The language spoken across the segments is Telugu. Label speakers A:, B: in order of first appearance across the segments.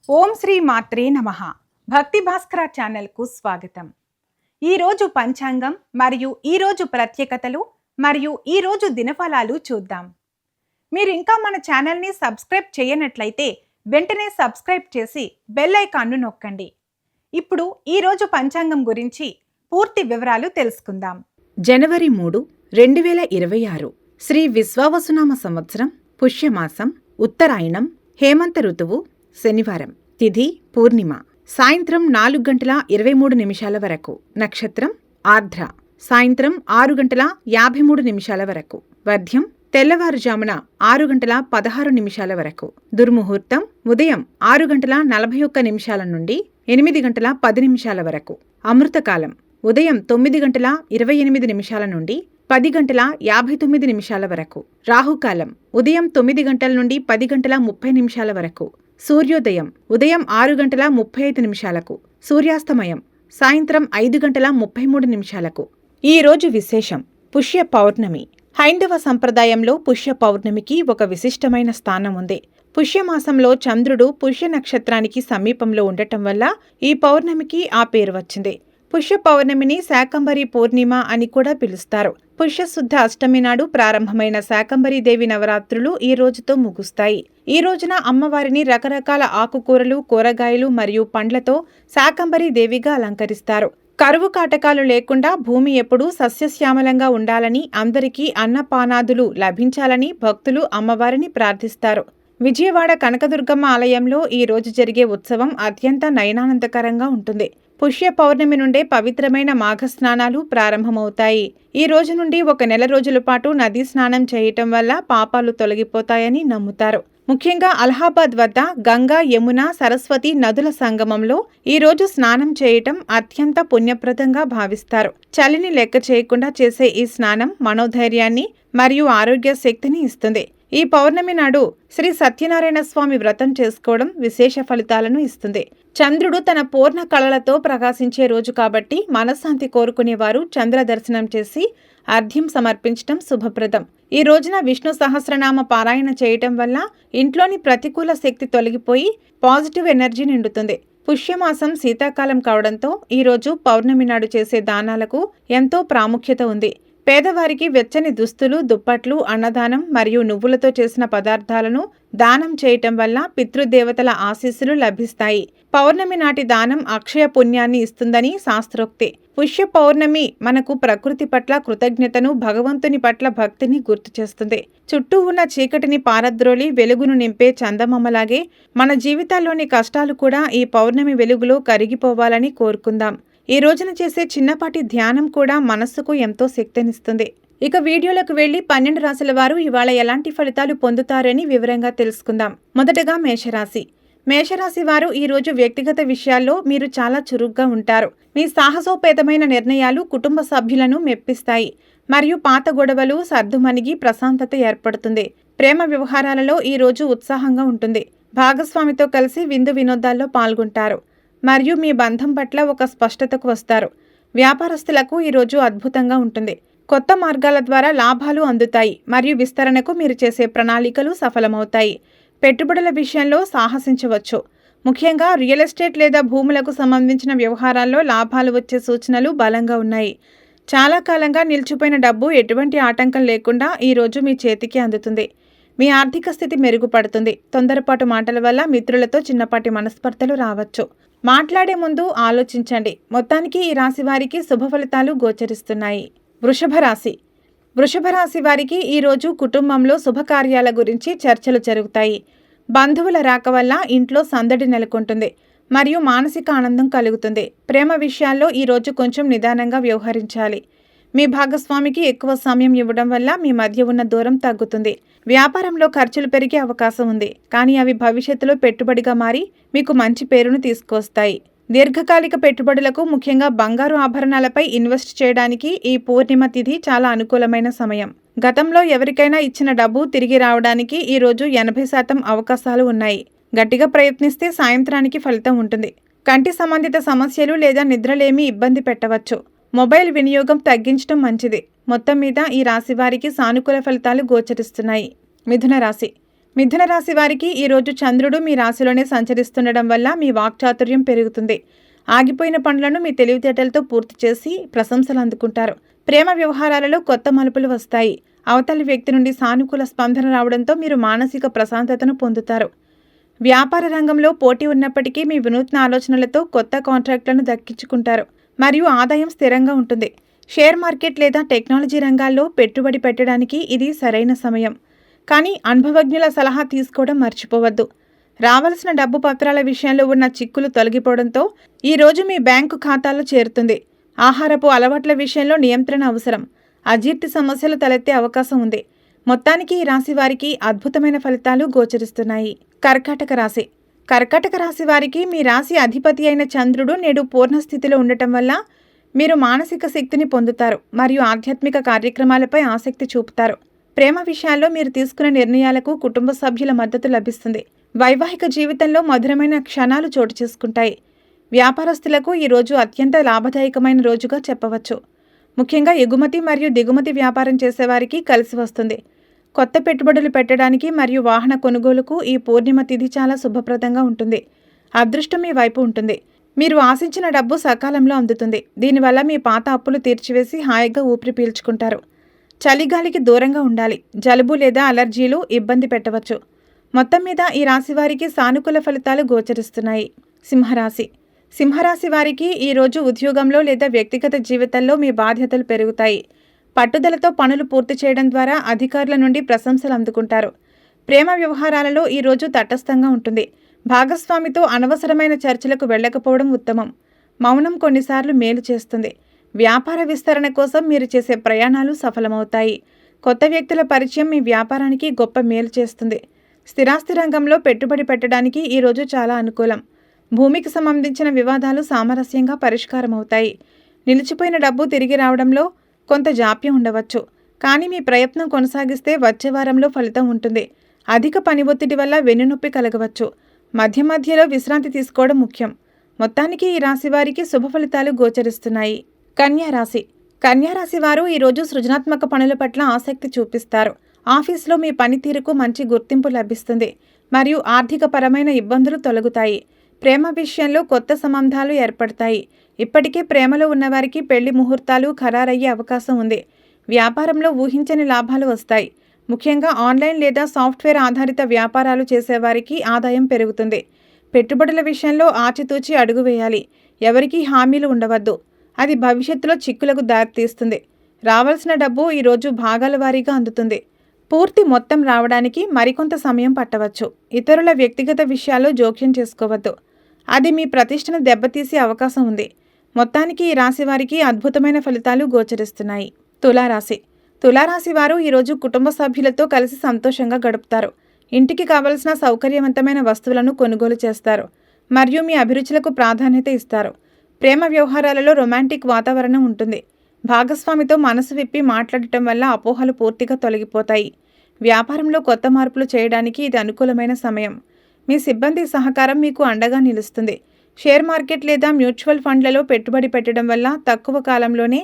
A: ఓం శ్రీ మాత్రే నమః. భక్తి భాస్కర ఛానల్కు స్వాగతం. ఈరోజు పంచాంగం మరియు ఈరోజు ప్రత్యేకతలు మరియు ఈరోజు దినఫలాలు చూద్దాం. మీరు ఇంకా మన ఛానల్ని సబ్స్క్రైబ్ చేయనట్లయితే వెంటనే సబ్స్క్రైబ్ చేసి బెల్ ఐకాన్ను నొక్కండి. ఇప్పుడు ఈరోజు పంచాంగం గురించి పూర్తి వివరాలు తెలుసుకుందాం.
B: జనవరి 3, 2026 శ్రీ విశ్వావసునామ సంవత్సరం, పుష్యమాసం, ఉత్తరాయణం, హేమంత ఋతువు, శనివారం. తిథి పూర్ణిమ. సాయంత్రం 4:23 వరకు. నక్షత్రం ఆర్ద్ర. సాయంత్రం 6:53 వరకు. వర్ధ్యం తెల్లవారుజామున 6:16 వరకు. దుర్ముహూర్తం ఉదయం 6:41 నుండి 8:10 వరకు. అమృతకాలం ఉదయం 9:28 నుండి 10:59 వరకు. రాహుకాలం ఉదయం 9 నుండి 10:30 వరకు. సూర్యోదయం ఉదయం 6:35. సూర్యాస్తమయం సాయంత్రం 5:33. ఈ రోజు విశేషం పుష్య పౌర్ణమి. హైందవ సంప్రదాయంలో పుష్య పౌర్ణమికి ఒక విశిష్టమైన స్థానం ఉంది. పుష్యమాసంలో చంద్రుడు పుష్య నక్షత్రానికి సమీపంలో ఉండటం వల్ల ఈ పౌర్ణమికి ఆ పేరు వచ్చింది. పుష్య పౌర్ణమిని శాకంబరి పూర్ణిమ అని కూడా పిలుస్తారు. పుష్యశుద్ధ అష్టమి నాడు ప్రారంభమైన శాకంబరీదేవి నవరాత్రులు ఈ రోజుతో ముగుస్తాయి. ఈ రోజున అమ్మవారిని రకరకాల ఆకుకూరలు, కూరగాయలు మరియు పండ్లతో శాకంబరీదేవిగా అలంకరిస్తారు. కరువు కాటకాలు లేకుండా భూమి ఎప్పుడూ సస్యశ్యామలంగా ఉండాలని, అందరికీ అన్నపానాదులు లభించాలని భక్తులు అమ్మవారిని ప్రార్థిస్తారు. విజయవాడ కనకదుర్గమ్మ ఆలయంలో ఈ రోజు జరిగే ఉత్సవం అత్యంత నయనానందకరంగా ఉంటుంది. పుష్య పౌర్ణమి నుండే పవిత్రమైన మాఘస్నానాలు ప్రారంభమవుతాయి. ఈ రోజు నుండి 1 నెల రోజుల పాటు నదీ స్నానం చేయటం వల్ల పాపాలు తొలగిపోతాయని నమ్ముతారు. ముఖ్యంగా అలహాబాద్ వద్ద గంగా, యమున, సరస్వతి నదుల సంగమంలో ఈ రోజు స్నానం చేయటం అత్యంత పుణ్యప్రదంగా భావిస్తారు. చలిని లెక్క చేయకుండా చేసే ఈ స్నానం మనోధైర్యాన్ని మరియు ఆరోగ్య శక్తిని ఇస్తుంది. ఈ పౌర్ణమి నాడు శ్రీ సత్యనారాయణ స్వామి వ్రతం చేసుకోవడం విశేష ఫలితాలను ఇస్తుంది. చంద్రుడు తన పూర్ణ కళలతో ప్రకాశించే రోజు కాబట్టి మనశ్శాంతి కోరుకునేవారు చంద్ర దర్శనం చేసి అర్ఘ్యం సమర్పించడం శుభప్రదం. ఈ రోజున విష్ణు సహస్రనామ పారాయణ చేయటం వల్ల ఇంట్లోని ప్రతికూల శక్తి తొలగిపోయి పాజిటివ్ ఎనర్జీ నిండుతుంది. పుష్యమాసం శీతాకాలం కావడంతో ఈరోజు పౌర్ణమి నాడు చేసే దానాలకు ఎంతో ప్రాముఖ్యత ఉంది. పేదవారికి వెచ్చని దుస్తులు, దుప్పట్లు, అన్నదానం మరియు నువ్వులతో చేసిన పదార్థాలను దానం చేయటం వల్ల పితృదేవతల ఆశీస్సులు లభిస్తాయి. పౌర్ణమి నాటి దానం అక్షయ పుణ్యాన్ని ఇస్తుందని శాస్త్రోక్తి. పుష్య పౌర్ణమి మనకు ప్రకృతి పట్ల కృతజ్ఞతను, భగవంతుని పట్ల భక్తిని గుర్తు చేస్తుంది. చుట్టూ ఉన్న చీకటిని పారద్రోలి వెలుగును నింపే చందమామలాగే మన జీవితాల్లోని కష్టాలు కూడా ఈ పౌర్ణమి వెలుగులో కరిగిపోవాలని కోరుకుందాం. ఈ రోజున చేసే చిన్నపాటి ధ్యానం కూడా మనస్సుకు ఎంతో శక్తినిస్తుంది. ఇక వీడియోలకు వెళ్లి 12 రాశుల వారు ఇవాళ ఎలాంటి ఫలితాలు పొందుతారని వివరంగా తెలుసుకుందాం. మొదటగా మేషరాశి. మేషరాశి వారు ఈ రోజు వ్యక్తిగత విషయాల్లో మీరు చాలా చురుగ్గా ఉంటారు. మీ సాహసోపేతమైన నిర్ణయాలు కుటుంబ సభ్యులను మెప్పిస్తాయి మరియు పాత గొడవలు సర్దుమణిగి ప్రశాంతత ఏర్పడుతుంది. ప్రేమ వ్యవహారాలలో ఈ రోజు ఉత్సాహంగా ఉంటుంది. భాగస్వామితో కలిసి విందు వినోదాల్లో పాల్గొంటారు మరియు మీ బంధం పట్ల ఒక స్పష్టతకు వస్తారు. వ్యాపారస్తులకు ఈరోజు అద్భుతంగా ఉంటుంది. కొత్త మార్గాల ద్వారా లాభాలు అందుతాయి మరియు విస్తరణకు మీరు చేసే ప్రణాళికలు సఫలమవుతాయి. పెట్టుబడుల విషయంలో సాహసించవచ్చు. ముఖ్యంగా రియల్ ఎస్టేట్ లేదా భూములకు సంబంధించిన వ్యవహారాల్లో లాభాలు వచ్చే సూచనలు బలంగా ఉన్నాయి. చాలా కాలంగా నిలిచిపోయిన డబ్బు ఎటువంటి ఆటంకం లేకుండా ఈరోజు మీ చేతికి అందుతుంది. మీ ఆర్థిక స్థితి మెరుగుపడుతుంది. తొందరపాటు మాటల వల్ల మిత్రులతో చిన్నపాటి మనస్పర్ధలు రావచ్చు. మాట్లాడే ముందు ఆలోచించండి. మొత్తానికి ఈ రాశి వారికి శుభ ఫలితాలు గోచరిస్తున్నాయి. వృషభ రాశి. వృషభ రాశి వారికి ఈరోజు కుటుంబంలో శుభకార్యాల గురించి చర్చలు జరుగుతాయి. బంధువుల రాక వల్ల ఇంట్లో సందడి నెలకొంటుంది మరియు మానసిక ఆనందం కలుగుతుంది. ప్రేమ విషయాల్లో ఈరోజు కొంచెం నిదానంగా వ్యవహరించాలి. మీ భాగస్వామికి ఎక్కువ సమయం ఇవ్వడం వల్ల మీ మధ్య ఉన్న దూరం తగ్గుతుంది. వ్యాపారంలో ఖర్చులు పెరిగే అవకాశం ఉంది, కానీ అవి భవిష్యత్తులో పెట్టుబడిగా మారి మీకు మంచి పేరును తీసుకొస్తాయి. దీర్ఘకాలిక పెట్టుబడులకు, ముఖ్యంగా బంగారు ఆభరణాలపై ఇన్వెస్ట్ చేయడానికి ఈ పూర్ణిమ తిథి చాలా అనుకూలమైన సమయం. గతంలో ఎవరికైనా ఇచ్చిన డబ్బు తిరిగి రావడానికి ఈరోజు 80% అవకాశాలు ఉన్నాయి. గట్టిగా ప్రయత్నిస్తే సాయంత్రానికి ఫలితం ఉంటుంది. కంటి సంబంధిత సమస్యలు లేదా నిద్రలేమి ఇబ్బంది పెట్టవచ్చు. మొబైల్ వినియోగం తగ్గించడం మంచిది. మొత్తం మీద ఈ రాశి వారికి సానుకూల ఫలితాలు గోచరిస్తున్నాయి. మిథున రాశి. మిథున రాశి వారికి ఈరోజు చంద్రుడు మీ రాశిలోనే సంచరిస్తుండడం వల్ల మీ వాక్చాతుర్యం పెరుగుతుంది. ఆగిపోయిన పనులను మీ తెలివితేటలతో పూర్తి చేసి ప్రశంసలు అందుకుంటారు. ప్రేమ వ్యవహారాలలో కొత్త మలుపులు వస్తాయి. అవతలి వ్యక్తి నుండి సానుకూల స్పందన రావడంతో మీరు మానసిక ప్రశాంతతను పొందుతారు. వ్యాపార రంగంలో పోటీ ఉన్నప్పటికీ మీ వినూత్న ఆలోచనలతో కొత్త కాంట్రాక్టులను దక్కించుకుంటారు మరియు ఆదాయం స్థిరంగా ఉంటుంది. షేర్ మార్కెట్ లేదా టెక్నాలజీ రంగాల్లో పెట్టుబడి పెట్టడానికి ఇది సరైన సమయం. కానీ అనుభవజ్ఞుల సలహా తీసుకోవడం మర్చిపోవద్దు. రావాల్సిన డబ్బు పత్రాల విషయంలో ఉన్న చిక్కులు తొలగిపోవడంతో ఈరోజు మీ బ్యాంకు ఖాతాలో చేరుతుంది. ఆహారపు అలవాట్ల విషయంలో నియంత్రణ అవసరం. అజీర్తి సమస్యలు తలెత్తే అవకాశం ఉంది. మొత్తానికి ఈ రాశి వారికి అద్భుతమైన ఫలితాలు గోచరిస్తున్నాయి. కర్కాటక రాశి. కర్కాటక రాశి వారికి మీ రాశి అధిపతి అయిన చంద్రుడు నేడు పూర్ణస్థితిలో ఉండటం వల్ల మీరు మానసిక శక్తిని పొందుతారు మరియు ఆధ్యాత్మిక కార్యక్రమాలపై ఆసక్తి చూపుతారు. ప్రేమ విషయాల్లో మీరు తీసుకున్న నిర్ణయాలకు కుటుంబ సభ్యుల మద్దతు లభిస్తుంది. వైవాహిక జీవితంలో మధురమైన క్షణాలు చోటు చేసుకుంటాయి. వ్యాపారస్తులకు ఈ రోజు అత్యంత లాభదాయకమైన రోజుగా చెప్పవచ్చు. ముఖ్యంగా ఎగుమతి మరియు దిగుమతి వ్యాపారం చేసేవారికి కలిసి వస్తుంది. కొత్త పెట్టుబడులు పెట్టడానికి మరియు వాహన కొనుగోలుకు ఈ పూర్ణిమ తిథి చాలా శుభప్రదంగా ఉంటుంది. అదృష్టం మీ వైపు ఉంటుంది. మీరు ఆశించిన డబ్బు సకాలంలో అందుతుంది. దీనివల్ల మీ పాత అప్పులు తీర్చివేసి హాయిగా ఊపిరి పీల్చుకుంటారు. చలిగాలికి దూరంగా ఉండాలి. జలుబు లేదా అలర్జీలు ఇబ్బంది పెట్టవచ్చు. మొత్తం మీద ఈ రాశి వారికి సానుకూల ఫలితాలు గోచరిస్తున్నాయి. సింహరాశి. సింహరాశి వారికి ఈరోజు ఉద్యోగంలో లేదా వ్యక్తిగత జీవితంలో మీ బాధ్యతలు పెరుగుతాయి. పట్టుదలతో పనులు పూర్తి చేయడం ద్వారా అధికారుల నుండి ప్రశంసలు అందుకుంటారు. ప్రేమ వ్యవహారాలలో ఈరోజు తటస్థంగా ఉంటుంది. భాగస్వామితో అనవసరమైన చర్చలకు వెళ్ళకపోవడం ఉత్తమం. మౌనం కొన్నిసార్లు మేలు చేస్తుంది. వ్యాపార విస్తరణ కోసం మీరు చేసే ప్రయాణాలు సఫలమవుతాయి. కొత్త వ్యక్తుల పరిచయం మీ వ్యాపారానికి గొప్ప మేలు చేస్తుంది. స్థిరాస్తి రంగంలో పెట్టుబడి పెట్టడానికి ఈరోజు చాలా అనుకూలం. భూమికి సంబంధించిన వివాదాలు సామరస్యంగా పరిష్కారమవుతాయి. నిలిచిపోయిన డబ్బు తిరిగి రావడంలో కొంత జాప్యం ఉండవచ్చు. కానీ మీ ప్రయత్నం కొనసాగిస్తే వచ్చే వారంలో ఫలితం ఉంటుంది. అధిక పని ఒత్తిడి వల్ల వెన్నునొప్పి కలగవచ్చు. మధ్య మధ్యలో విశ్రాంతి తీసుకోవడం ముఖ్యం. మొత్తానికి ఈ రాశి వారికి శుభ ఫలితాలు గోచరిస్తున్నాయి. కన్యా రాశి. కన్యా రాశి వారు ఈరోజు సృజనాత్మక పనుల పట్ల ఆసక్తి చూపిస్తారు. ఆఫీస్లో మీ పనితీరుకు మంచి గుర్తింపు లభిస్తుంది మరియు ఆర్థికపరమైన ఇబ్బందులు తొలగుతాయి. ప్రేమ విషయంలో కొత్త సంబంధాలు ఏర్పడతాయి. ఇప్పటికే ప్రేమలో ఉన్నవారికి పెళ్లి ముహూర్తాలు ఖరారయ్యే అవకాశం ఉంది. వ్యాపారంలో ఊహించని లాభాలు వస్తాయి. ముఖ్యంగా ఆన్లైన్ లేదా సాఫ్ట్వేర్ ఆధారిత వ్యాపారాలు చేసేవారికి ఆదాయం పెరుగుతుంది. పెట్టుబడుల విషయంలో ఆచితూచి అడుగు వేయాలి. ఎవరికీ హామీలు ఉండవద్దు. అది భవిష్యత్తులో చిక్కులకు దారితీస్తుంది. రావాల్సిన డబ్బు ఈరోజు భాగాల వారీగా అందుతుంది. పూర్తి మొత్తం రావడానికి మరికొంత సమయం పట్టవచ్చు. ఇతరుల వ్యక్తిగత విషయాల్లో జోక్యం చేసుకోవద్దు. అది మీ ప్రతిష్టను దెబ్బతీసే అవకాశం ఉంది. మొత్తానికి ఈ రాశి వారికి అద్భుతమైన ఫలితాలు గోచరిస్తున్నాయి. తులారాశి. తులారాశి వారు ఈరోజు కుటుంబ సభ్యులతో కలిసి సంతోషంగా గడుపుతారు. ఇంటికి కావలసిన సౌకర్యవంతమైన వస్తువులను కొనుగోలు చేస్తారు మరియు మీ అభిరుచులకు ప్రాధాన్యత ఇస్తారు. ప్రేమ వ్యవహారాలలో రొమాంటిక్ వాతావరణం ఉంటుంది. భాగస్వామితో మనసు విప్పి మాట్లాడటం వల్ల అపోహలు పూర్తిగా తొలగిపోతాయి. వ్యాపారంలో కొత్త మార్పులు చేయడానికి ఇది అనుకూలమైన సమయం. మీ సిబ్బంది సహకారం మీకు అండగా నిలుస్తుంది. షేర్ మార్కెట్ లేదా మ్యూచువల్ ఫండ్లలో పెట్టుబడి పెట్టడం వల్ల తక్కువ కాలంలోనే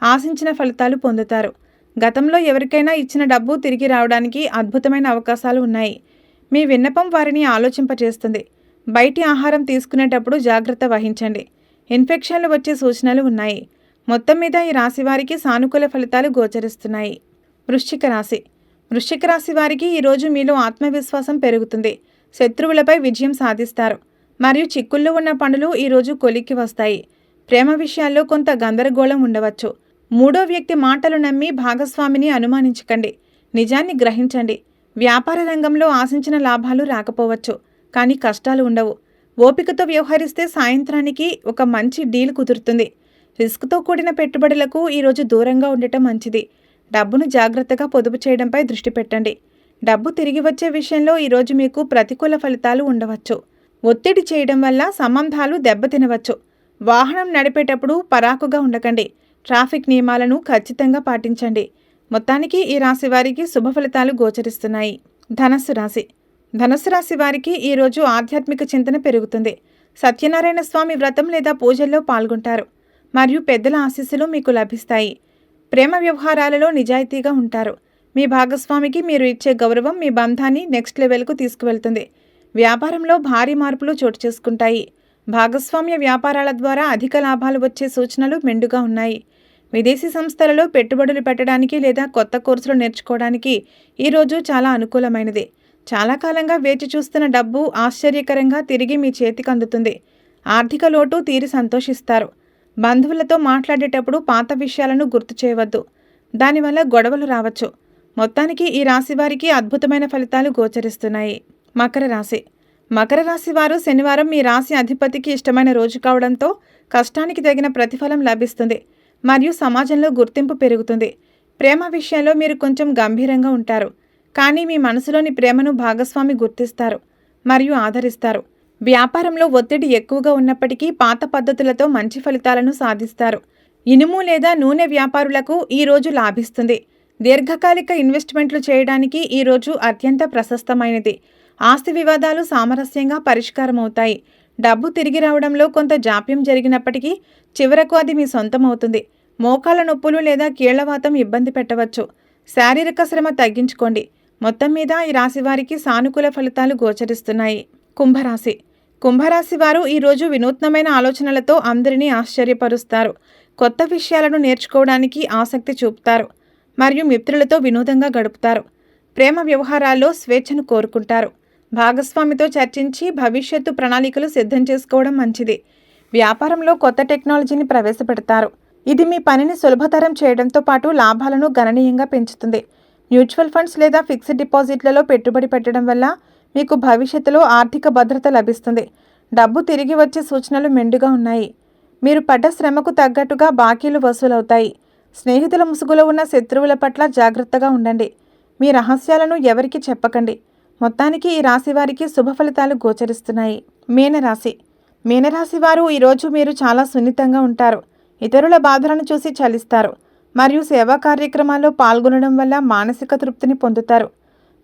B: ఆశించిన ఫలితాలు పొందుతారు. గతంలో ఎవరికైనా ఇచ్చిన డబ్బు తిరిగి రావడానికి అద్భుతమైన అవకాశాలు ఉన్నాయి. మీ విన్నపం వారిని ఆలోచింపచేస్తుంది. బయటి ఆహారం తీసుకునేటప్పుడు జాగ్రత్త వహించండి. ఇన్ఫెక్షన్లు వచ్చే సూచనలు ఉన్నాయి. మొత్తం మీద ఈ రాశి వారికి సానుకూల ఫలితాలు గోచరిస్తున్నాయి. వృశ్చిక రాశి. వృశ్చిక రాశి వారికి ఈరోజు మీలో ఆత్మవిశ్వాసం పెరుగుతుంది. శత్రువులపై విజయం సాధిస్తారు మరియు చిక్కుల్లో ఉన్న పనులు ఈరోజు కొలిక్కి వస్తాయి. ప్రేమ విషయాల్లో కొంత గందరగోళం ఉండవచ్చు. మూడో వ్యక్తి మాటలు నమ్మి భాగస్వామిని అనుమానించకండి. నిజాన్ని గ్రహించండి. వ్యాపార రంగంలో ఆశించిన లాభాలు రాకపోవచ్చు, కానీ కష్టాలు ఉండవు. ఓపికతో వ్యవహరిస్తే సాయంత్రానికి ఒక మంచి డీల్ కుదురుతుంది. రిస్క్తో కూడిన పెట్టుబడులకు ఈరోజు దూరంగా ఉండటం మంచిది. డబ్బును జాగ్రత్తగా పొదుపు చేయడంపై దృష్టి పెట్టండి. డబ్బు తిరిగి వచ్చే విషయంలో ఈరోజు మీకు ప్రతికూల ఫలితాలు ఉండవచ్చు. ఒత్తిడి చేయడం వల్ల సంబంధాలు దెబ్బతినవచ్చు. వాహనం నడిపేటప్పుడు పరాకుగా ఉండకండి. ట్రాఫిక్ నియమాలను ఖచ్చితంగా పాటించండి. మొత్తానికి ఈ రాశి వారికి శుభ ఫలితాలు గోచరిస్తున్నాయి. ధనస్సు రాశి. ధనస్సు రాశి వారికి ఈరోజు ఆధ్యాత్మిక చింతన పెరుగుతుంది. సత్యనారాయణ స్వామి వ్రతం లేదా పూజల్లో పాల్గొంటారు మరియు పెద్దల ఆశీస్సులు మీకు లభిస్తాయి. ప్రేమ వ్యవహారాలలో నిజాయితీగా ఉంటారు. మీ భాగస్వామికి మీరు ఇచ్చే గౌరవం మీ బంధాన్ని నెక్స్ట్ లెవెల్కు తీసుకువెళ్తుంది. వ్యాపారంలో భారీ మార్పులు చోటు చేసుకుంటాయి. భాగస్వామ్య వ్యాపారాల ద్వారా అధిక లాభాలు వచ్చే సూచనలు మెండుగా ఉన్నాయి. విదేశీ సంస్థలలో పెట్టుబడులు పెట్టడానికి లేదా కొత్త కోర్సులు నేర్చుకోవడానికి ఈరోజు చాలా అనుకూలమైనది. చాలా కాలంగా వేచి చూస్తున్న డబ్బు ఆశ్చర్యకరంగా తిరిగి మీ చేతికి అందుతుంది. ఆర్థిక లోటు తీరి సంతోషిస్తారు. బంధువులతో మాట్లాడేటప్పుడు పాత విషయాలను గుర్తు చేయవద్దు. దానివల్ల గొడవలు రావచ్చు. మొత్తానికి ఈ రాశి వారికి అద్భుతమైన ఫలితాలు గోచరిస్తున్నాయి. మకర రాశి. మకర రాశి వారు శనివారం మీ రాశి అధిపతికి ఇష్టమైన రోజు కావడంతో కష్టానికి తగిన ప్రతిఫలం లభిస్తుంది మరియు సమాజంలో గుర్తింపు పెరుగుతుంది. ప్రేమ విషయంలో మీరు కొంచెం గంభీరంగా ఉంటారు, కానీ మీ మనసులోని ప్రేమను భాగస్వామి గుర్తిస్తారు మరియు ఆదరిస్తారు. వ్యాపారంలో ఒత్తిడి ఎక్కువగా ఉన్నప్పటికీ పాత పద్ధతులతో మంచి ఫలితాలను సాధిస్తారు. ఇనుము లేదా నూనె వ్యాపారులకు ఈ రోజు లాభిస్తుంది. దీర్ఘకాలిక ఇన్వెస్ట్మెంట్లు చేయడానికి ఈ రోజు అత్యంత ప్రశస్తమైనది. ఆస్తి వివాదాలు సామరస్యంగా పరిష్కారమవుతాయి. డబ్బు తిరిగి రావడంలో కొంత జాప్యం జరిగినప్పటికీ చివరకు అది మీ సొంతమవుతుంది. మోకాళ్ళ నొప్పులు లేదా కీళ్లవాతం ఇబ్బంది పెట్టవచ్చు. శారీరక శ్రమ తగ్గించుకోండి. మొత్తం మీద ఈ రాశి వారికి సానుకూల ఫలితాలు గోచరిస్తున్నాయి. కుంభరాశి. కుంభరాశి వారు ఈరోజు వినూత్నమైన ఆలోచనలతో అందరినీ ఆశ్చర్యపరుస్తారు. కొత్త విషయాలను నేర్చుకోవడానికి ఆసక్తి చూపుతారు మరియు మిత్రులతో వినోదంగా గడుపుతారు. ప్రేమ వ్యవహారాల్లో స్వేచ్ఛను కోరుకుంటారు. భాగస్వామితో చర్చించి భవిష్యత్తు ప్రణాళికలు సిద్ధం చేసుకోవడం మంచిది. వ్యాపారంలో కొత్త టెక్నాలజీని ప్రవేశపెడతారు. ఇది మీ పనిని సులభతరం చేయడంతో పాటు లాభాలను గణనీయంగా పెంచుతుంది. మ్యూచువల్ ఫండ్స్ లేదా ఫిక్స్డ్ డిపాజిట్లలో పెట్టుబడి పెట్టడం వల్ల మీకు భవిష్యత్తులో ఆర్థిక భద్రత లభిస్తుంది. డబ్బు తిరిగి వచ్చే సూచనలు మెండుగా ఉన్నాయి. మీరు పడ్డ శ్రమకు తగ్గట్టుగా బాకీలు వసూలవుతాయి. స్నేహితుల ముసుగులో ఉన్న శత్రువుల పట్ల జాగ్రత్తగా ఉండండి. మీ రహస్యాలను ఎవరికీ చెప్పకండి. మొత్తానికి ఈ రాశి వారికి శుభ ఫలితాలు గోచరిస్తున్నాయి. మీనరాశి. మీనరాశి వారు ఈరోజు మీరు చాలా సున్నితంగా ఉంటారు. ఇతరుల బాధలను చూసి చలిస్తారు మరియు సేవా కార్యక్రమాల్లో పాల్గొనడం వల్ల మానసిక తృప్తిని పొందుతారు.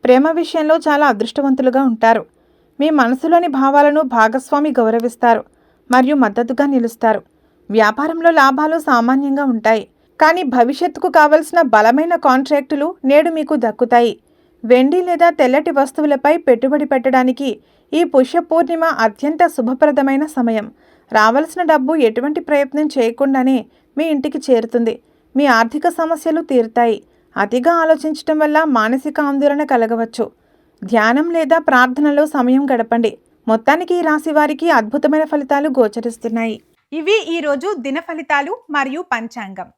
B: ప్రేమ విషయంలో చాలా అదృష్టవంతులుగా ఉంటారు. మీ మనసులోని భావాలను భాగస్వామి గౌరవిస్తారు మరియు మద్దతుగా నిలుస్తారు. వ్యాపారంలో లాభాలు సామాన్యంగా ఉంటాయి, కానీ భవిష్యత్తుకు కావలసిన బలమైన కాంట్రాక్టులు నేడు మీకు దక్కుతాయి. వెండి లేదా తెల్లటి వస్తువులపై పెట్టుబడి పెట్టడానికి ఈ పుష్య పూర్ణిమ అత్యంత శుభప్రదమైన సమయం. రావలసిన డబ్బు ఎటువంటి ప్రయత్నం చేయకుండానే మీ ఇంటికి చేరుతుంది. మీ ఆర్థిక సమస్యలు తీరుతాయి. అతిగా ఆలోచించడం వల్ల మానసిక ఆందోళన కలగవచ్చు. ధ్యానం లేదా ప్రార్థనలో సమయం గడపండి. మొత్తానికి ఈ రాశి వారికి అద్భుతమైన ఫలితాలు గోచరిస్తున్నాయి.
A: ఇవి ఈరోజు దిన ఫలితాలు మరియు పంచాంగం.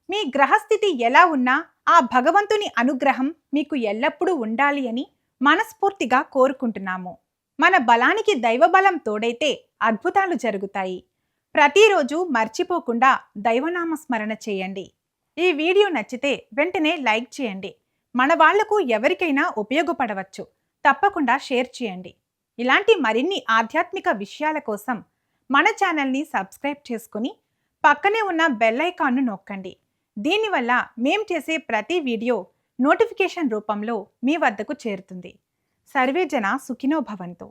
A: మీ గ్రహస్థితి ఎలా ఉన్నా ఆ భగవంతుని అనుగ్రహం మీకు ఎల్లప్పుడూ ఉండాలి అని మనస్ఫూర్తిగా కోరుకుంటున్నాము. మన బలానికి దైవబలం తోడైతే అద్భుతాలు జరుగుతాయి. ప్రతిరోజు మర్చిపోకుండా దైవనామస్మరణ చేయండి. ఈ వీడియో నచ్చితే వెంటనే లైక్ చేయండి. మన వాళ్లకు ఎవరికైనా ఉపయోగపడవచ్చు. తప్పకుండా షేర్ చేయండి. ఇలాంటి మరిన్ని ఆధ్యాత్మిక విషయాల కోసం మన ఛానల్ని సబ్స్క్రైబ్ చేసుకుని పక్కనే ఉన్న బెల్ ఐకాన్ను నొక్కండి. దీనివల్ల మేం చేసే ప్రతి వీడియో నోటిఫికేషన్ రూపంలో మీ వద్దకు చేరుతుంది. సర్వే జన సుఖినో భవంతు.